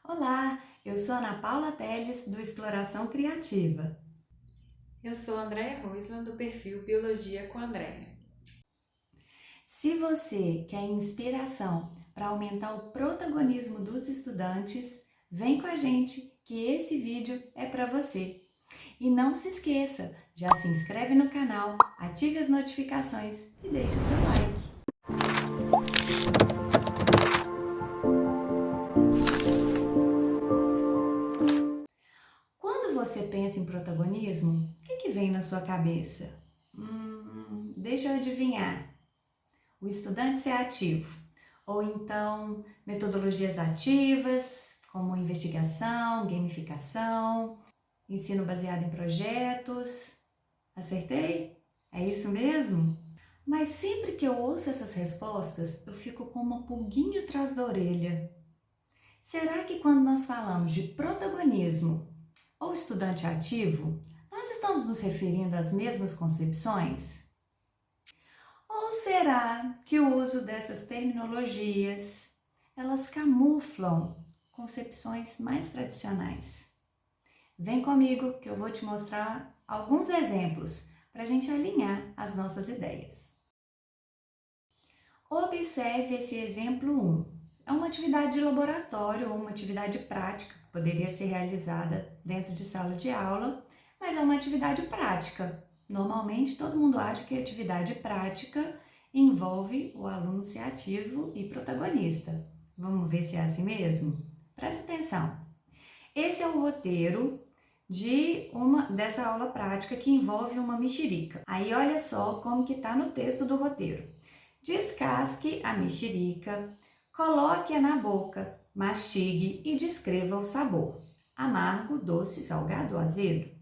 Olá, eu sou Ana Paula Teles, do Exploração Criativa. Eu sou Andréia Roisman, do perfil Biologia com Andréia. Se você quer inspiração para aumentar o protagonismo dos estudantes, vem com a gente que esse vídeo é para você. E não se esqueça, já se inscreve no canal, ative as notificações e deixe o seu like. Quando você pensa em protagonismo, o que vem na sua cabeça? Deixa eu adivinhar. O estudante ser ativo, ou então metodologias ativas, como investigação, gamificação, ensino baseado em projetos. Acertei? É isso mesmo? Mas sempre que eu ouço essas respostas, eu fico com uma pulguinha atrás da orelha. Será que quando nós falamos de protagonismo ou estudante ativo, nós estamos nos referindo às mesmas concepções? Ou será que o uso dessas terminologias, elas camuflam concepções mais tradicionais? Vem comigo que eu vou te mostrar alguns exemplos para a gente alinhar as nossas ideias. Observe esse exemplo 1. É uma atividade de laboratório ou uma atividade prática que poderia ser realizada dentro de sala de aula, mas é uma atividade prática. Normalmente todo mundo acha que a atividade prática envolve o aluno ser ativo e protagonista. Vamos ver se é assim mesmo? Presta atenção. Esse é o roteiro dessa aula prática que envolve uma mexerica. Aí olha só como que está no texto do roteiro. Descasque a mexerica, coloque-a na boca, mastigue e descreva o sabor. Amargo, doce, salgado ou azedo?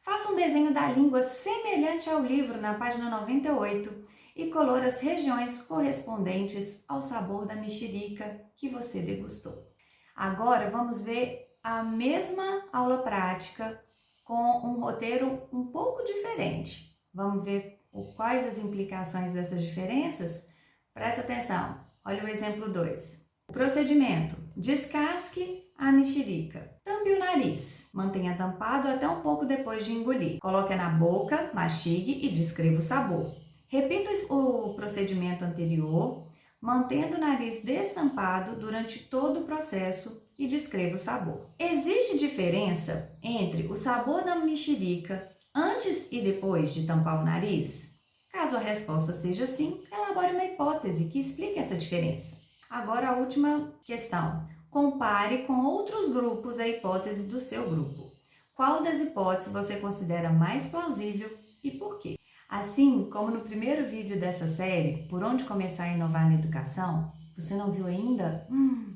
Faça um desenho da língua semelhante ao livro na página 98 e colore as regiões correspondentes ao sabor da mexerica que você degustou. Agora vamos ver a mesma aula prática com um roteiro um pouco diferente. Vamos ver quais as implicações dessas diferenças? Presta atenção, olha o exemplo 2. O procedimento: descasque a mexerica. Tampe o nariz, mantenha tampado até um pouco depois de engolir. Coloque na boca, mastigue e descreva o sabor. Repita o procedimento anterior, mantendo o nariz destampado durante todo o processo e descreva o sabor. Existe diferença entre o sabor da mexerica antes e depois de tampar o nariz? Caso a resposta seja sim, elabore uma hipótese que explique essa diferença. Agora a última questão. Compare com outros grupos a hipótese do seu grupo. Qual das hipóteses você considera mais plausível e por quê? Assim como no primeiro vídeo dessa série, Por Onde Começar a Inovar na Educação, você não viu ainda?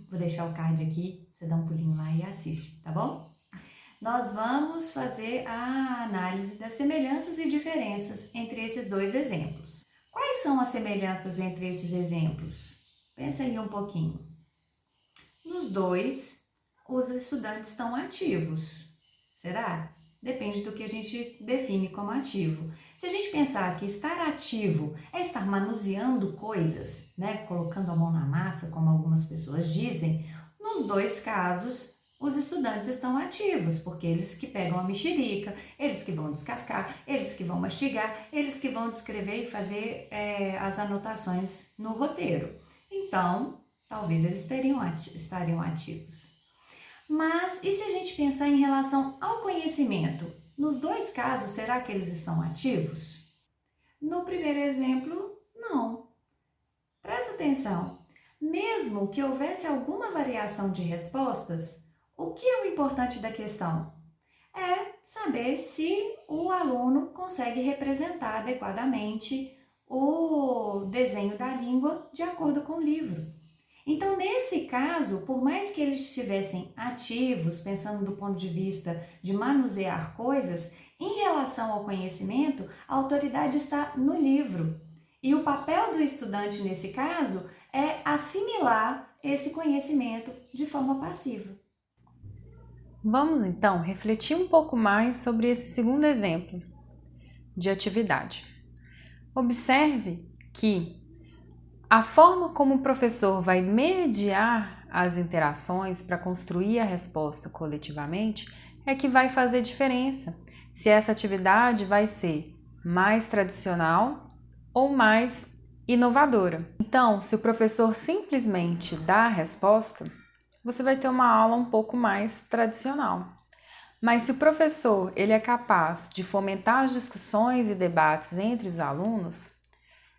Vou deixar o card aqui, você dá um pulinho lá e assiste, tá bom? Nós vamos fazer a análise das semelhanças e diferenças entre esses dois exemplos. Quais são as semelhanças entre esses exemplos? Pensa aí um pouquinho. Nos dois, os estudantes estão ativos. Será? Depende do que a gente define como ativo. Se a gente pensar que estar ativo é estar manuseando coisas, né, colocando a mão na massa, como algumas pessoas dizem, nos dois casos, os estudantes estão ativos, porque eles que pegam a mexerica, eles que vão descascar, eles que vão mastigar, eles que vão descrever e fazer as anotações no roteiro. Então, talvez eles estariam ativos. Mas e se a gente pensar em relação ao conhecimento? Nos dois casos, será que eles estão ativos? No primeiro exemplo, não. Presta atenção. Mesmo que houvesse alguma variação de respostas, o que é o importante da questão? É saber se o aluno consegue representar adequadamente o desenho da língua de acordo com o livro. Então, nesse caso, por mais que eles estivessem ativos, pensando do ponto de vista de manusear coisas, em relação ao conhecimento, a autoridade está no livro. E o papel do estudante, nesse caso, é assimilar esse conhecimento de forma passiva. Vamos então refletir um pouco mais sobre esse segundo exemplo de atividade. Observe que a forma como o professor vai mediar as interações para construir a resposta coletivamente é que vai fazer diferença se essa atividade vai ser mais tradicional ou mais inovadora. Então, se o professor simplesmente dá a resposta, você vai ter uma aula um pouco mais tradicional. Mas se o professor ele é capaz de fomentar as discussões e debates entre os alunos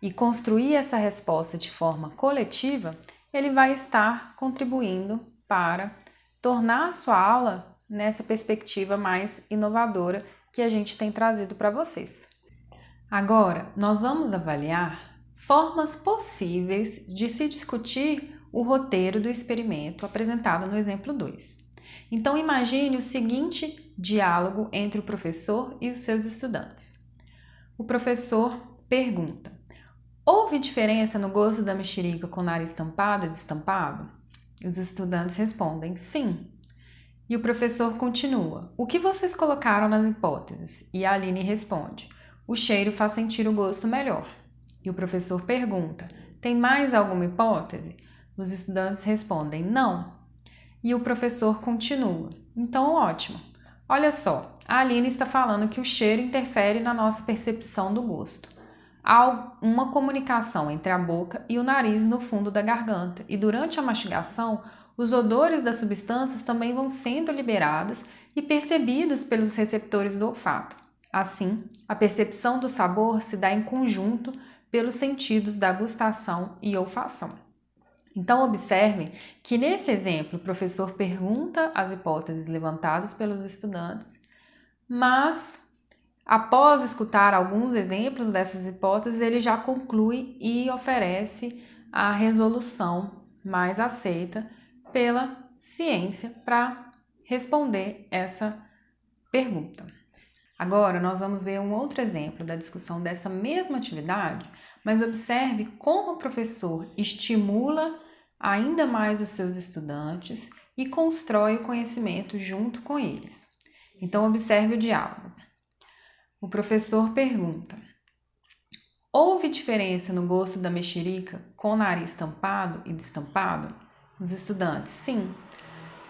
e construir essa resposta de forma coletiva, ele vai estar contribuindo para tornar a sua aula nessa perspectiva mais inovadora que a gente tem trazido para vocês. Agora, nós vamos avaliar formas possíveis de se discutir o roteiro do experimento apresentado no exemplo 2. Então, imagine o seguinte diálogo entre o professor e os seus estudantes. O professor pergunta: houve diferença no gosto da mexerica com nariz tampado e destampado? Os estudantes respondem: sim. E o professor continua: o que vocês colocaram nas hipóteses? E a Aline responde: o cheiro faz sentir o gosto melhor. E o professor pergunta: tem mais alguma hipótese? Os estudantes respondem: não. E o professor continua: então, ótimo. Olha só, a Aline está falando que o cheiro interfere na nossa percepção do gosto. Há uma comunicação entre a boca e o nariz no fundo da garganta, e durante a mastigação, os odores das substâncias também vão sendo liberados e percebidos pelos receptores do olfato. Assim, a percepção do sabor se dá em conjunto pelos sentidos da gustação e olfação. Então, observem que nesse exemplo o professor pergunta as hipóteses levantadas pelos estudantes, mas após escutar alguns exemplos dessas hipóteses, ele já conclui e oferece a resolução mais aceita pela ciência para responder essa pergunta. Agora, nós vamos ver um outro exemplo da discussão dessa mesma atividade, mas observe como o professor estimula ainda mais os seus estudantes e constrói o conhecimento junto com eles. Então, observe o diálogo. O professor pergunta: houve diferença no gosto da mexerica com nariz tampado e destampado? Os estudantes: sim.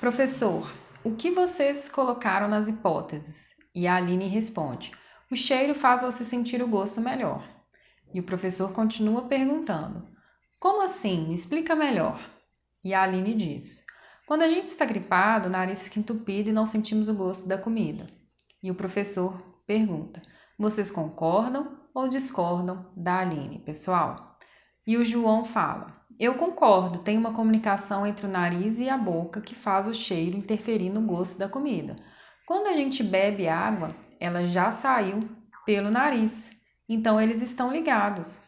Professor, o que vocês colocaram nas hipóteses? E a Aline responde: o cheiro faz você sentir o gosto melhor. E o professor continua perguntando: como assim? Me explica melhor. E a Aline diz: quando a gente está gripado, o nariz fica entupido e não sentimos o gosto da comida. E o professor pergunta: vocês concordam ou discordam da Aline, pessoal? E o João fala: eu concordo, tem uma comunicação entre o nariz e a boca que faz o cheiro interferir no gosto da comida. Quando a gente bebe água, ela já saiu pelo nariz, então eles estão ligados.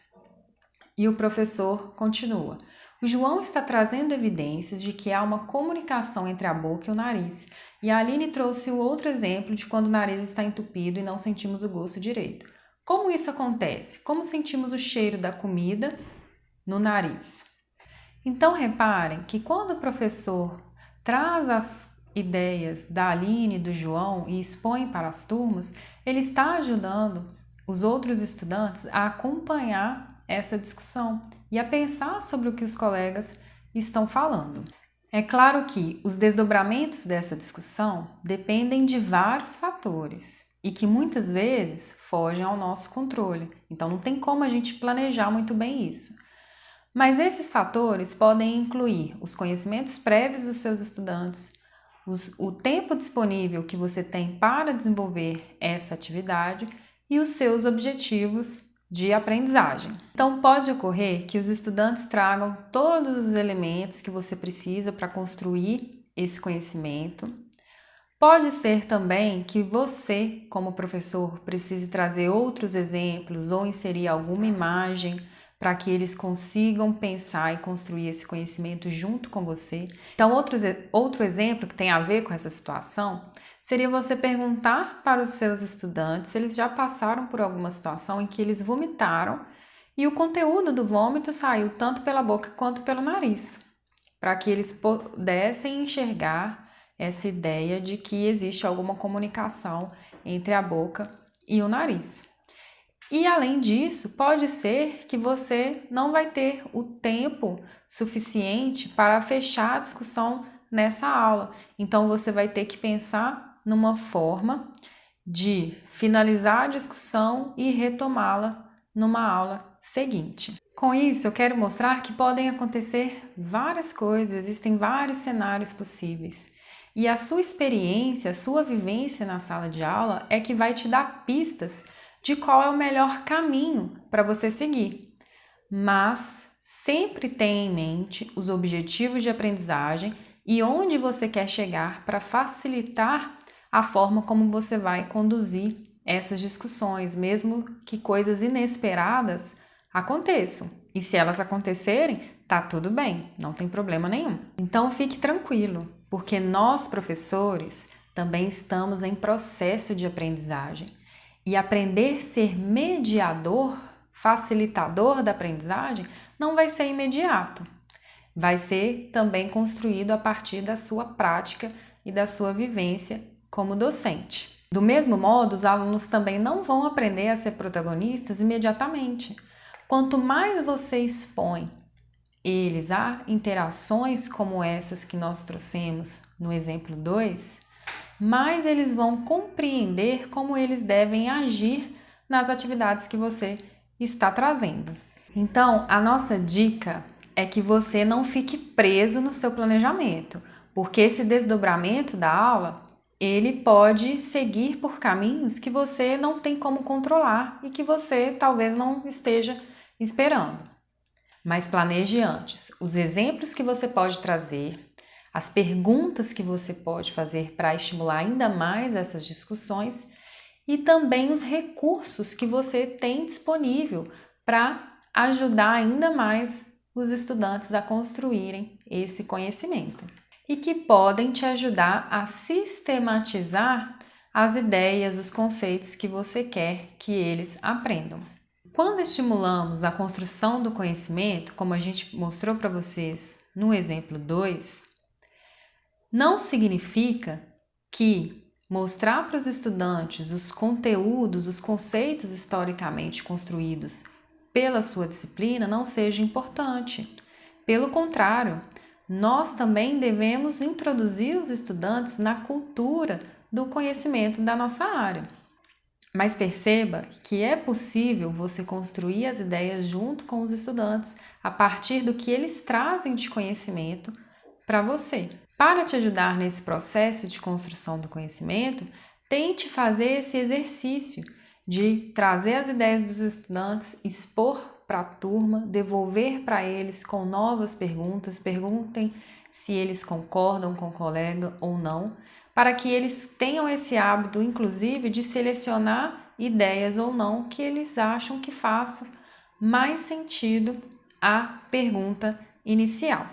E o professor continua: o João está trazendo evidências de que há uma comunicação entre a boca e o nariz. E a Aline trouxe o outro exemplo de quando o nariz está entupido e não sentimos o gosto direito. Como isso acontece? Como sentimos o cheiro da comida no nariz? Então, reparem que quando o professor traz as ideias da Aline e do João e expõe para as turmas, ele está ajudando os outros estudantes a acompanhar essa discussão e a pensar sobre o que os colegas estão falando. É claro que os desdobramentos dessa discussão dependem de vários fatores e que muitas vezes fogem ao nosso controle, então não tem como a gente planejar muito bem isso. Mas esses fatores podem incluir os conhecimentos prévios dos seus estudantes, o tempo disponível que você tem para desenvolver essa atividade e os seus objetivos de aprendizagem. Então, pode ocorrer que os estudantes tragam todos os elementos que você precisa para construir esse conhecimento. Pode ser também que você, como professor, precise trazer outros exemplos ou inserir alguma imagem para que eles consigam pensar e construir esse conhecimento junto com você. Então, outro exemplo que tem a ver com essa situação seria você perguntar para os seus estudantes se eles já passaram por alguma situação em que eles vomitaram e o conteúdo do vômito saiu tanto pela boca quanto pelo nariz, para que eles pudessem enxergar essa ideia de que existe alguma comunicação entre a boca e o nariz. E além disso, pode ser que você não vai ter o tempo suficiente para fechar a discussão nessa aula. Então você vai ter que pensar numa forma de finalizar a discussão e retomá-la numa aula seguinte. Com isso, eu quero mostrar que podem acontecer várias coisas, existem vários cenários possíveis. E a sua experiência, a sua vivência na sala de aula é que vai te dar pistas de qual é o melhor caminho para você seguir. Mas sempre tenha em mente os objetivos de aprendizagem e onde você quer chegar para facilitar a forma como você vai conduzir essas discussões, mesmo que coisas inesperadas aconteçam. E se elas acontecerem, tá tudo bem, não tem problema nenhum. Então fique tranquilo, porque nós, professores, também estamos em processo de aprendizagem. E aprender a ser mediador, facilitador da aprendizagem, não vai ser imediato. Vai ser também construído a partir da sua prática e da sua vivência como docente. Do mesmo modo, os alunos também não vão aprender a ser protagonistas imediatamente. Quanto mais você expõe eles a interações como essas que nós trouxemos no exemplo 2, mais eles vão compreender como eles devem agir nas atividades que você está trazendo. Então, a nossa dica é que você não fique preso no seu planejamento, porque esse desdobramento da aula, ele pode seguir por caminhos que você não tem como controlar e que você talvez não esteja esperando. Mas planeje antes os exemplos que você pode trazer, as perguntas que você pode fazer para estimular ainda mais essas discussões e também os recursos que você tem disponível para ajudar ainda mais os estudantes a construírem esse conhecimento e que podem te ajudar a sistematizar as ideias, os conceitos que você quer que eles aprendam. Quando estimulamos a construção do conhecimento, como a gente mostrou para vocês no exemplo 2, não significa que mostrar para os estudantes os conteúdos, os conceitos historicamente construídos pela sua disciplina não seja importante. Pelo contrário, nós também devemos introduzir os estudantes na cultura do conhecimento da nossa área. Mas perceba que é possível você construir as ideias junto com os estudantes a partir do que eles trazem de conhecimento para você. Para te ajudar nesse processo de construção do conhecimento, tente fazer esse exercício de trazer as ideias dos estudantes, expor para a turma, devolver para eles com novas perguntas, perguntem se eles concordam com o colega ou não, para que eles tenham esse hábito, inclusive, de selecionar ideias ou não que eles acham que façam mais sentido à pergunta inicial.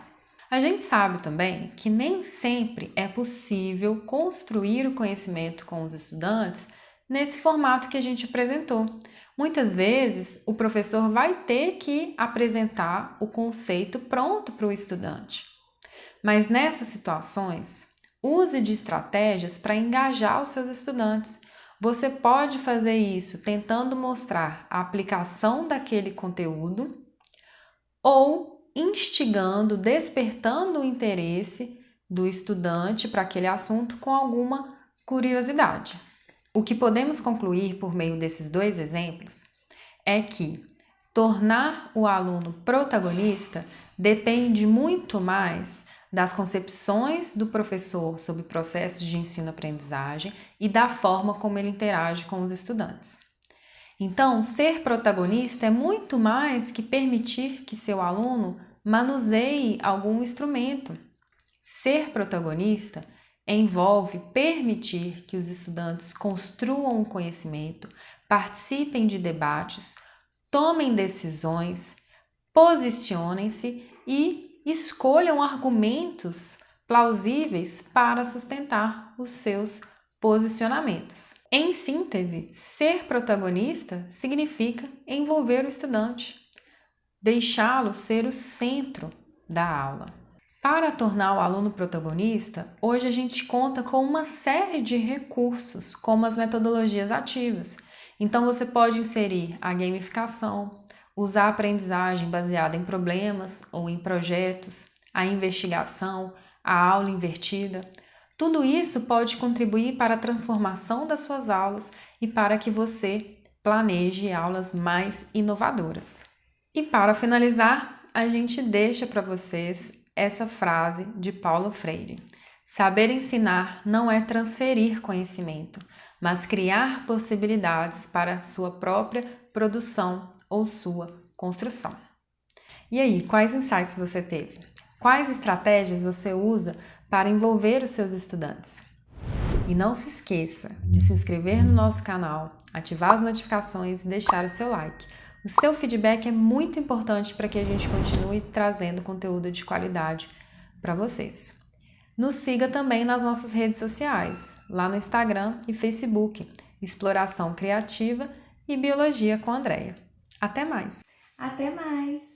A gente sabe também que nem sempre é possível construir o conhecimento com os estudantes nesse formato que a gente apresentou. Muitas vezes, o professor vai ter que apresentar o conceito pronto para o estudante. Mas nessas situações, use de estratégias para engajar os seus estudantes. Você pode fazer isso tentando mostrar a aplicação daquele conteúdo ou instigando, despertando o interesse do estudante para aquele assunto com alguma curiosidade. O que podemos concluir por meio desses dois exemplos é que tornar o aluno protagonista depende muito mais das concepções do professor sobre processos de ensino-aprendizagem e da forma como ele interage com os estudantes. Então, ser protagonista é muito mais que permitir que seu aluno manuseie algum instrumento. Ser protagonista envolve permitir que os estudantes construam o conhecimento, participem de debates, tomem decisões, posicionem-se e escolham argumentos plausíveis para sustentar os seus posicionamentos. Em síntese, ser protagonista significa envolver o estudante, deixá-lo ser o centro da aula. Para tornar o aluno protagonista, hoje a gente conta com uma série de recursos, como as metodologias ativas. Então você pode inserir a gamificação, usar a aprendizagem baseada em problemas ou em projetos, a investigação, a aula invertida. Tudo isso pode contribuir para a transformação das suas aulas e para que você planeje aulas mais inovadoras. E para finalizar, a gente deixa para vocês essa frase de Paulo Freire: saber ensinar não é transferir conhecimento, mas criar possibilidades para sua própria produção ou sua construção. E aí, quais insights você teve? Quais estratégias você usa para envolver os seus estudantes? E não se esqueça de se inscrever no nosso canal, ativar as notificações e deixar o seu like. O seu feedback é muito importante para que a gente continue trazendo conteúdo de qualidade para vocês. Nos siga também nas nossas redes sociais, lá no Instagram e Facebook, Exploração Criativa e Biologia com Andréia. Até mais! Até mais!